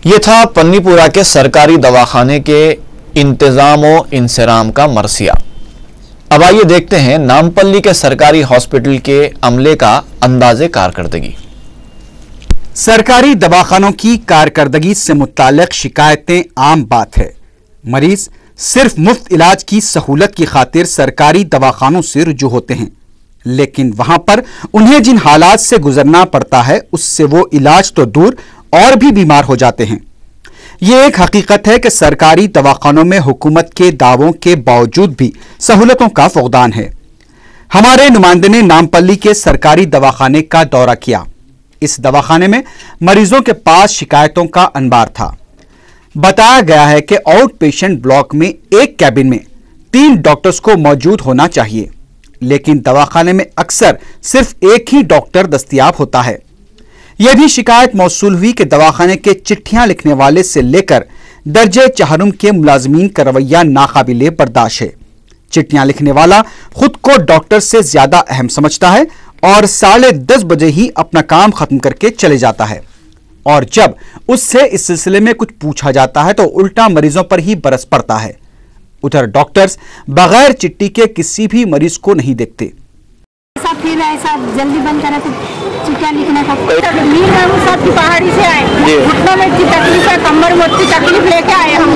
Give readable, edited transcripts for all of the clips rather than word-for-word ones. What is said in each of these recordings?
یہ تھا پنی پورہ کے سرکاری دواخانے کے انتظام و انصرام کا مرثیہ۔ اب آئیے دیکھتے ہیں نامپلی کے سرکاری ہاسپٹل کے عملے کا انداز کارکردگی۔ سرکاری دواخانوں کی کارکردگی سے متعلق شکایتیں عام بات ہے۔ مریض صرف مفت علاج کی سہولت کی خاطر سرکاری دواخانوں سے رجوع ہوتے ہیں، لیکن وہاں پر انہیں جن حالات سے گزرنا پڑتا ہے اس سے وہ علاج تو دور اور بھی بیمار ہو جاتے ہیں۔ یہ ایک حقیقت ہے کہ سرکاری دواخانوں میں حکومت کے دعووں کے باوجود بھی سہولتوں کا فقدان ہے۔ ہمارے نمائندے نے نامپلی کے سرکاری دواخانے کا دورہ کیا۔ اس دواخانے میں مریضوں کے پاس شکایتوں کا انبار تھا۔ بتایا گیا ہے کہ آؤٹ پیشنٹ بلاک میں ایک کیبن میں 3 ڈاکٹرز کو موجود ہونا چاہیے، لیکن دواخانے میں اکثر صرف ایک ہی ڈاکٹر دستیاب ہوتا ہے۔ یہ بھی شکایت موصول ہوئی کہ دواخانے کے چٹھیاں لکھنے والے سے لے کر درجہ چہارم کے ملازمین کا رویہ ناقابل برداشت ہے۔ چٹھیاں لکھنے والا خود کو ڈاکٹر سے زیادہ اہم سمجھتا ہے اور 10:30 بجے ہی اپنا کام ختم کر کے چلے جاتا ہے، اور جب اس سے اس سلسلے میں کچھ پوچھا جاتا ہے تو الٹا مریضوں پر ہی برس پڑتا ہے۔ ادھر ڈاکٹرز بغیر چٹھی کے کسی بھی مریض کو نہیں دیکھتے۔ پھر ایسا جلدی بند کرا تو چٹھیاں لکھنا تھا۔ میر محمود صاحب کی پہاڑی سے آئے، گھٹنوں میں اتنی تکلیف ہے، کمر میں اتنی تکلیف لے کے آئے ہم،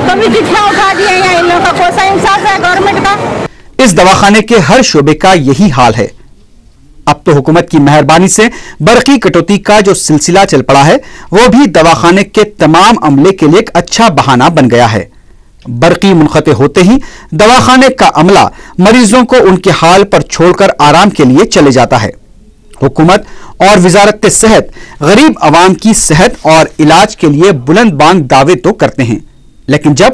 کبھی چٹھیاں اٹھا دیے ہیں، ان لوگوں کا کوئی سا انصاف ہے گورنمنٹ کا؟ اس دواخانے کے ہر شعبے کا یہی حال ہے۔ اب تو حکومت کی مہربانی سے برقی کٹوتی کا جو سلسلہ چل پڑا ہے وہ بھی دواخانے کے تمام عملے کے لیے ایک اچھا بہانہ بن گیا ہے۔ برقی منقطع ہوتے ہی دواخانے کا عملہ مریضوں کو ان کے حال پر چھوڑ کر آرام کے لیے چلے جاتا ہے۔ حکومت اور وزارت صحت غریب عوام کی صحت اور علاج کے لیے بلند بانگ دعوے تو کرتے ہیں، لیکن جب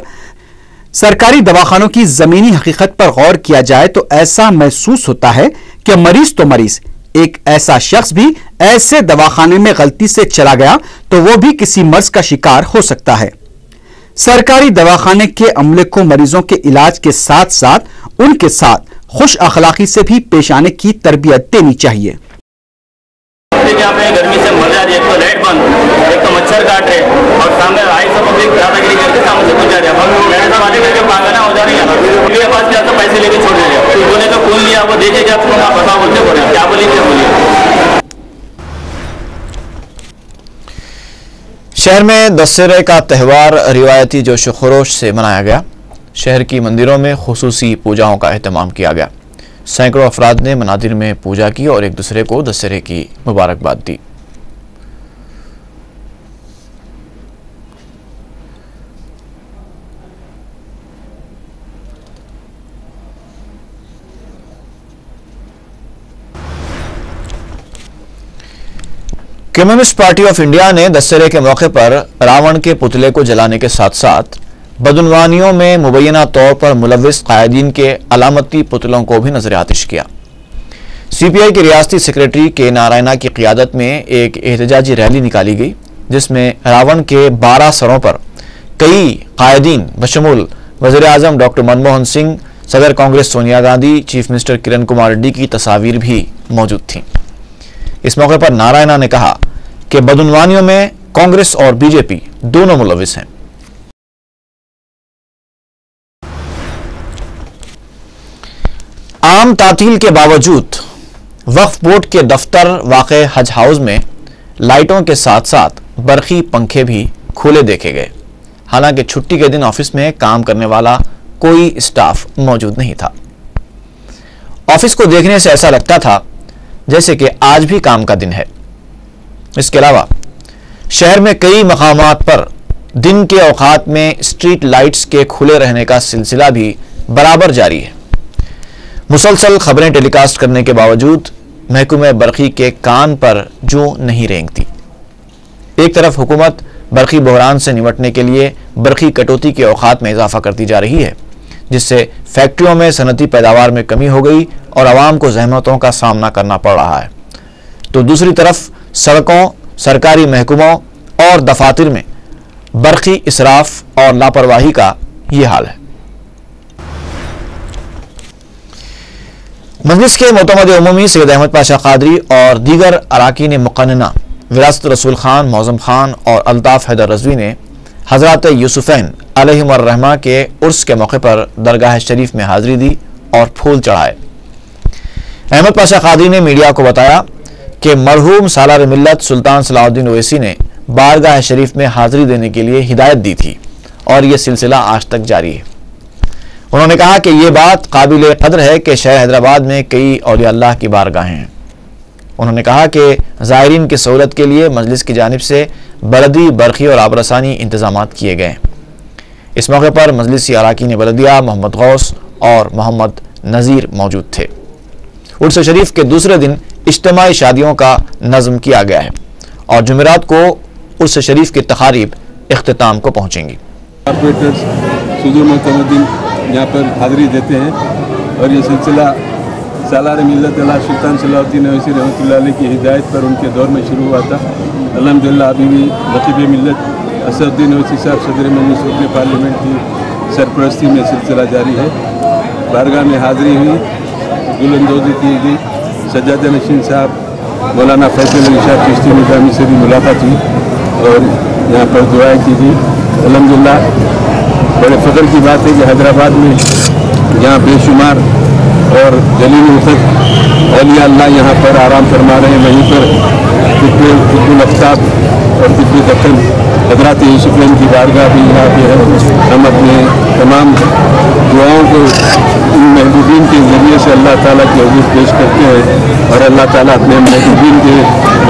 سرکاری دواخانوں کی زمینی حقیقت پر غور کیا جائے تو ایسا محسوس ہوتا ہے کہ مریض تو مریض، ایک ایسا شخص بھی ایسے دواخانے میں غلطی سے چلا گیا تو وہ بھی کسی مرض کا شکار ہو سکتا ہے۔ سرکاری دواخانے کے عملے کو مریضوں کے علاج کے ساتھ ساتھ ان کے ساتھ خوش اخلاقی سے بھی پیش آنے کی تربیت دینی چاہیے۔ گرمی سے مر جا رہی ہے، ایک تو لائٹ بند، ایک تو مچھر کاٹ رہے اور سامنے آئی سب پبلک دادا گیری کر کے سامنے سے گزر رہے ہیں۔ میرے سب آگے کر کے پاگل ہو جا رہی ہے، ان کے پاس کیا تو پیسے لے کے چھوڑ دے رہے ہیں، انہوں نے تو خون لیا، وہ دیکھے کیا خون آپ بتا بولتے بول رہے ہیں، کیا بولیے کیا بولیے۔ شہر میں دسہرے کا تہوار روایتی جوش و خروش سے منایا گیا۔ شہر کی مندروں میں خصوصی پوجاؤں کا اہتمام کیا گیا۔ سینکڑوں افراد نے منادر میں پوجا کی اور ایک دوسرے کو دسہرے کی مبارکباد دی۔ کمیونسٹ پارٹی آف انڈیا نے دسہرے کے موقع پر راون کے پتلے کو جلانے کے ساتھ ساتھ بدعنوانیوں میں مبینہ طور پر ملوث قائدین کے علامتی پتلوں کو بھی نظر آتش کیا۔ سی پی آئی کے ریاستی سیکریٹری کے نارائنا کی قیادت میں ایک احتجاجی ریلی نکالی گئی جس میں راون کے 12 سروں پر کئی قائدین بشمول وزیر اعظم ڈاکٹر منموہن سنگھ، صدر کانگریس سونیا گاندھی، چیف منسٹر کرن کمار ریڈی کی تصاویر بھی موجود تھیں۔ اس موقع پر نارائنا نے کہا کہ بدعنوانیوں میں کانگریس اور بی جے پی دونوں ملوث ہیں۔ عام تعطیل کے باوجود وقف بورڈ کے دفتر واقع حج ہاؤس میں لائٹوں کے ساتھ ساتھ برقی پنکھے بھی کھلے دیکھے گئے، حالانکہ چھٹی کے دن آفس میں کام کرنے والا کوئی اسٹاف موجود نہیں تھا۔ آفس کو دیکھنے سے ایسا لگتا تھا جیسے کہ آج بھی کام کا دن ہے۔ اس کے علاوہ شہر میں کئی مقامات پر دن کے اوقات میں اسٹریٹ لائٹس کے کھلے رہنے کا سلسلہ بھی برابر جاری ہے۔ مسلسل خبریں ٹیلی کاسٹ کرنے کے باوجود محکمہ برقی کے کان پر جوں نہیں رینگتی۔ ایک طرف حکومت برقی بحران سے نمٹنے کے لیے برقی کٹوتی کے اوقات میں اضافہ کرتی جا رہی ہے، جس سے فیکٹریوں میں صنعتی پیداوار میں کمی ہو گئی اور عوام کو زحمتوں کا سامنا کرنا پڑ رہا ہے، تو دوسری طرف سڑکوں، سرکاری محکموں اور دفاتر میں برقی اسراف اور لاپرواہی کا یہ حال ہے۔ مجلس کے معتمد عمومی سید احمد پاشا قادری اور دیگر اراکین مقننہ وراثت رسول خان، معظم خان اور الطاف حیدر رضوی نے حضرات یوسفین علیہم الرحمہ کے عرس کے موقع پر درگاہ شریف میں حاضری دی اور پھول چڑھائے۔ احمد پاشا قادری نے میڈیا کو بتایا کہ مرحوم سالار ملت سلطان صلاح الدین اویسی نے بارگاہ شریف میں حاضری دینے کے لیے ہدایت دی تھی اور یہ سلسلہ آج تک جاری ہے۔ انہوں نے کہا کہ یہ بات قابل قدر ہے کہ شہر حیدرآباد میں کئی اولیاء اللہ کی بارگاہیں ہیں۔ انہوں نے کہا کہ زائرین کی سہولت کے لیے مجلس کی جانب سے بلدی، برقی اور آب رسانی انتظامات کیے گئے ہیں۔ اس موقع پر مجلسی اراکین بلدیہ محمد غوث اور محمد نذیر موجود تھے۔ عرس شریف کے دوسرے دن اجتماعی شادیوں کا نظم کیا گیا ہے اور جمعرات کو عرس شریف کی تقاریب اختتام کو پہنچیں گی۔ کارپوریٹرز صدور معتمدین یہاں پر حاضری دیتے ہیں اور یہ سلسلہ سالار ملت اللہ سلطان صلاح الدین اویسی رحمۃ اللہ علیہ کی ہدایت پر ان کے دور میں شروع ہوا تھا۔ الحمدللہ ابھی بھی رقیب ملت اسد الدین اویسی صاحب صدر مجلس رکن پارلیمنٹ کی سرپرستی میں سلسلہ جاری ہے۔ بارگاہ میں حاضری ہوئی، گل اندوزی کی گئی، سجادہ نشین صاحب مولانا فیصل علی شاہ چشتی نظامی سے بھی ملاقات ہوئی اور یہاں پر دعائیں کی گئی۔ الحمدللہ بڑے فخر کی بات ہے کہ حیدرآباد میں یہاں بے شمار اور جلیل القدر اولیاء اللہ یہاں پر آرام فرما رہے ہیں۔ وہیں پر قطب الاقطاب اور قطب دکن حضرات یوسفین کی بارگاہ بھی یہاں پہ ہے۔ ہم اپنے تمام دعاؤں کو ان محبوبین کے ذریعے سے اللہ تعالیٰ کے حضور پیش کرتے ہیں اور اللہ تعالیٰ اپنے محبوبین کے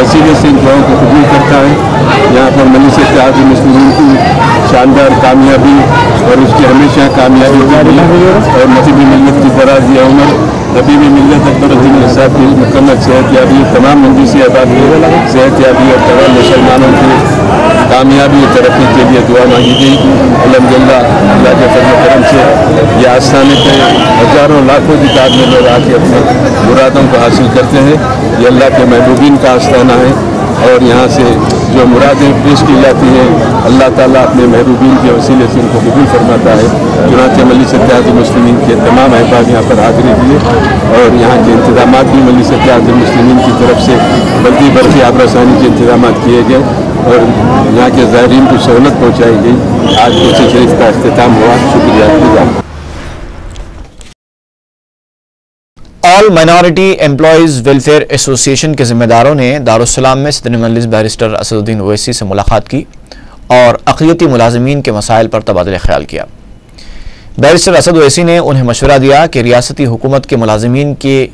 وسیلے سے ان دعاؤں کو قبول کرتا ہے۔ یہاں پر مجلس اتحاد المسلمین کی شاندار کامیابی اور اس کی ہمیشہ کامیابی جاری اور نصیب ملت کی دراز عمر، حبیب ملت اکبر الدین صاحب کی مکمل صحت یابی، تمام مجلسی احباب کی صحت یابی اور تمام مسلمانوں کی کامیابی اور ترقی کے لیے دعا مانگی گئی۔ الحمدللہ اللہ کے فضل و کرم سے یہ آستانے پہ ہزاروں لاکھوں کی تعداد میں لوگ آ کے اپنے مرادوں کو حاصل کرتے ہیں۔ یہ اللہ کے محبوبین کا آستانہ ہے اور یہاں سے جو مرادیں پیش کی جاتی ہیں اللہ تعالیٰ اپنے محبوبین کے وسیلے سے ان کو قبول فرماتا ہے۔ چنانچہ مجلس اتحاد المسلمین کے تمام احباب یہاں پر حاضری دیے اور یہاں کے انتظامات بھی مجلس اتحاد المسلمین کی طرف سے بلدی برقی آب رسانی کے انتظامات کیے گئے اور یہاں کے زائرین کو سہولت پہنچائی گئی۔ آج عرس شریف کا اختتام ہوا۔ شکریہ۔ آل مائنارٹی امپلائیز ویلفیئر ایسوسی ایشن کے ذمہ داروں نے دارالسلام میں صدر مجلس بیرسٹر اسد الدین اویسی سے ملاقات کی اور اقلیتی ملازمین کے مسائل پر تبادلہ خیال کیا۔ بیرسٹر اسد اویسی نے انہیں مشورہ دیا کہ ریاستی حکومت کے ملازمین کی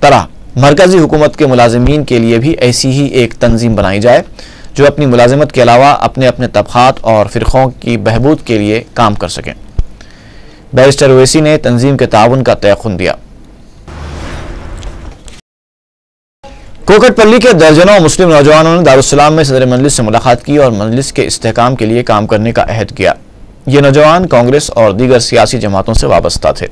طرح مرکزی حکومت کے ملازمین کے لیے بھی ایسی ہی ایک تنظیم بنائی جائے جو اپنی ملازمت کے علاوہ اپنے اپنے طبقات اور فرقوں کی بہبود کے لیے کام کر سکیں۔ بیرسٹر اویسی نے تنظیم کے تعاون کا تیقن دیا۔ کوکٹ پلی کے درجنوں مسلم نوجوانوں نے دارالسلام میں صدر مجلس سے ملاقات کی اور مجلس کے استحکام کے لیے کام کرنے کا عہد کیا۔ یہ نوجوان کانگریس اور دیگر سیاسی جماعتوں سے وابستہ تھے۔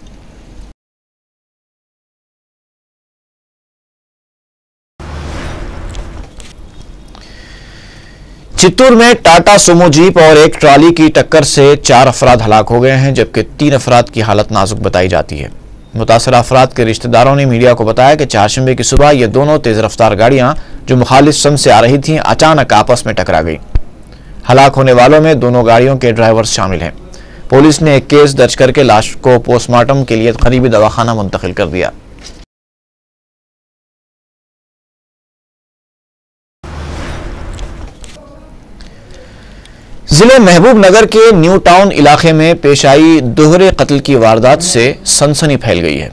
چتور میں ٹاٹا سومو جیپ اور ایک ٹرالی کی ٹکر سے 4 افراد ہلاک ہو گئے ہیں جبکہ 3 افراد کی حالت نازک بتائی جاتی ہے۔ متاثرہ افراد کے رشتہ داروں نے میڈیا کو بتایا کہ چہارشنبے کی صبح یہ دونوں تیز رفتار گاڑیاں جو مخالف سمت سے آ رہی تھیں اچانک آپس میں ٹکرا گئیں۔ ہلاک ہونے والوں میں دونوں گاڑیوں کے ڈرائیورز شامل ہیں۔ پولیس نے ایک کیس درج کر کے لاش کو پوسٹ مارٹم کے لیے قریبی دواخانہ منتقل کر دیا۔ ضلع محبوب نگر کے نیو ٹاؤن علاقے میں پیش آئی دوہرے قتل کی واردات سے سنسنی پھیل گئی ہے۔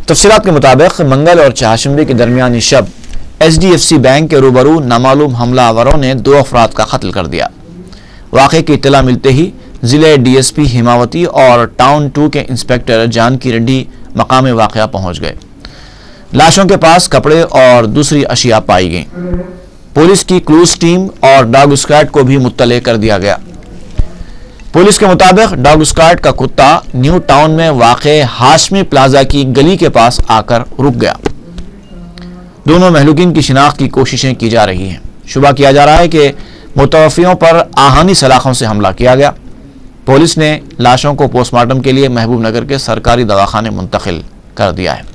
تفصیلات کے مطابق منگل اور چہارشنبے کے درمیانی شب HDFC بینک کے روبرو نامعلوم حملہ آوروں نے 2 افراد کا قتل کر دیا۔ واقعے کی اطلاع ملتے ہی ضلع DSP ہیماوتی اور ٹاؤن 2 کے انسپیکٹر جانکی ریڈی مقام واقعہ پہنچ گئے۔ لاشوں کے پاس کپڑے اور دوسری اشیاء پائی گئیں۔ پولیس کی کلوز ٹیم اور ڈاگ اسکواڈ کو بھی مطلع کر دیا گیا۔ پولیس کے مطابق ڈاگ اسکواڈ کا کتا نیو ٹاؤن میں واقع ہاشمی پلازا کی گلی کے پاس آ کر رک گیا۔ دونوں مہلوکین کی شناخت کی کوششیں کی جا رہی ہیں۔ شبہ کیا جا رہا ہے کہ متوفیوں پر آہنی سلاخوں سے حملہ کیا گیا۔ پولیس نے لاشوں کو پوسٹ مارٹم کے لیے محبوب نگر کے سرکاری دواخانے منتقل کر دیا ہے۔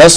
10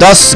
10